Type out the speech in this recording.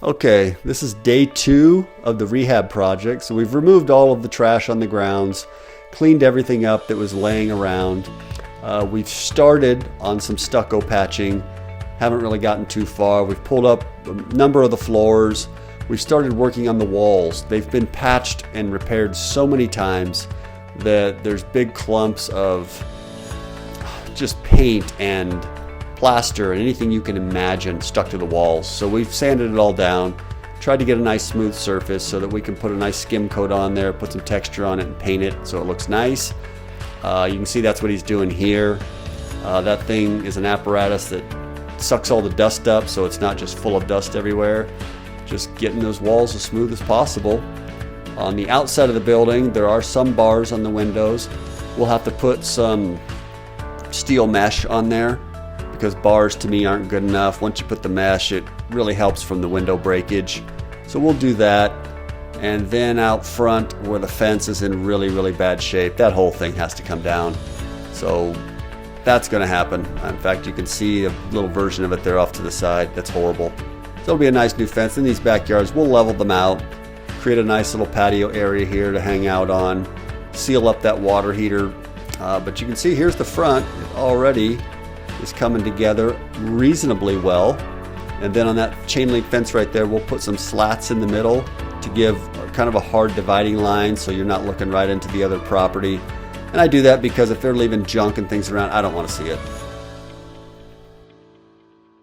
Okay, this is day 2 of the rehab project. So we've removed all of the trash on the grounds, cleaned everything up that was laying around. We've started on some stucco patching, haven't really gotten too far. We've pulled up a number of the floors. We've started working on the walls. They've been patched and repaired so many times that there's big clumps of just paint and plaster and anything you can imagine stuck to the walls. So we've sanded it all down, tried to get a nice smooth surface so that we can put a nice skim coat on there, put some texture on it and paint it so it looks nice. You can see that's what he's doing here. That thing is an apparatus that sucks all the dust up so it's not just full of dust everywhere. Just getting those walls as smooth as possible. On the outside of the building, there are some bars on the windows. We'll have to put some steel mesh on there because bars to me aren't good enough. Once you put the mesh, it really helps from the window breakage. So we'll do that. And then out front where the fence is in really, really bad shape, that whole thing has to come down. So that's gonna happen. In fact, you can see a little version of it there off to the side. That's horrible. So it'll be a nice new fence. In these backyards, we'll level them out, create a nice little patio area here to hang out on, seal up that water heater. But you can see here's the front. It already is coming together reasonably well. And then on that chain link fence right there, we'll put some slats in the middle to give kind of a hard dividing line so you're not looking right into the other property. And I do that because if they're leaving junk and things around, I don't want to see it.